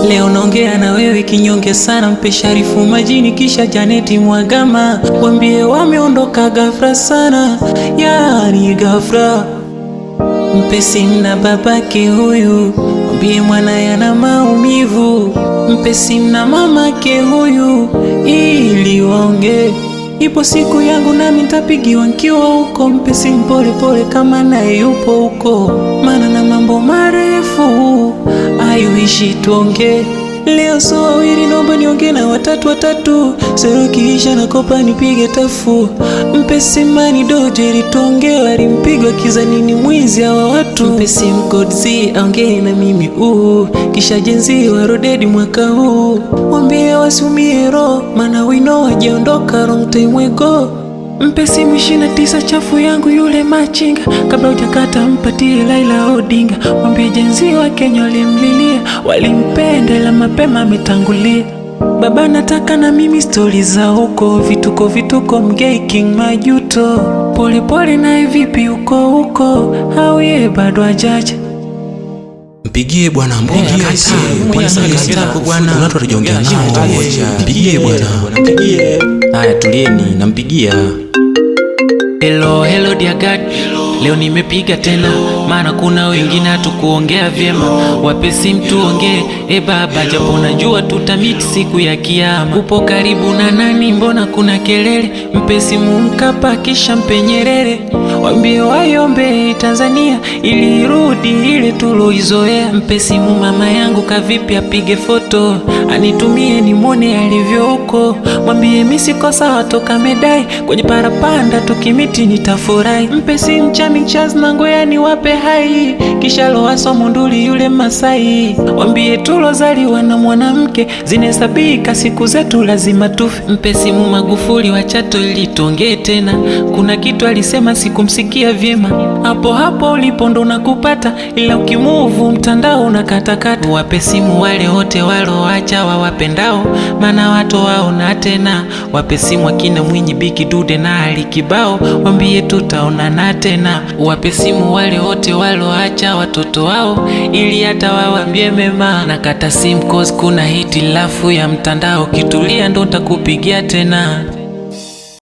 Leo naongea na wewe kinyonge sana, mpe Sharifu majini kisha Janeti Mwagama, wambie wameondoka ghafla sana, yani ghafla. Mpe simu na babake huyu, wambie mwana yana maumivu. Mpe simu na mamake huyu ili waongee. Ipo siku yangu nami nitapigiwa nikiwa huko. Mpe simu pole pole kama naye yupo huko, maana na mambo marefu ayuishi tuongee. Leo so wawili naomba niongee na watatu, sero kiisha na kopa nipige tafu. Mpe simani dojeri tuongee, walimpiga kiza nini mwizi hawa watu. Mpe simu kodzi aongee na mimi kisha jenzi warodedi mwaka huu. Wambie wasiumie roho, maana wino wajaondoka long time ago. Mpe simu 29 chafu yangu yule machinga, kabla hujakata mpatie Laila Odinga. Wambie jenzi wa Kenya walimlilia, walimpenda la mapema ametangulia. Baba nataka na mimi stori za huko, vituko mgei king majuto. Pole pole naye vipi huko hauye bado ajaja. Mpigie bwana, mpigie bwana, watu watajiongea nao. Mpigie bwana, mpigie. Haya tulieni, nampigia. Hello dear God, leo nimepiga tena, maana kuna wengine hatukuongea vyema. Wape simu tuongee, baba, japo najua tutamiti siku ya kiyama. Upo karibu na nani, mbona kuna kelele? Mpe simu Mkapa kisha mpe Nyerere, wambie waiombe Tanzania ili irudi ile tuloizoea. Mpe simu mama yangu kavipi apige foto anitumie nimwone alivyo huko. Mwambie mimi siko sawa toka medai kwenye parapanda tukimiti nitafurahi. Mpe simu Chami Chaz na ngoya ni wape hai, kisha Lowaso Munduli yule Masai. Wambie tulozaliwa na mwanamke zinahesabika siku zetu lazima tufe. Mpe simu Magufuli wa Chato ili tuongee tena, kuna kitu alisema sikumsikia vyema. Hapo ulipo ndo nakupata, ila ukimuvu mtandao unakatakata. Wape simu wale wote waloacha wawapendao, maana watu waona tena. Wape simu akina Mwinyi, Biki Dude na Ali Kibao, wambie tutaonana tena. Wape simu wale wote waloacha watoto wao, ili hata wawambie mema. Nakata simu cause kuna hitilafu ya mtandao, kitulia ndo nitakupigia tena.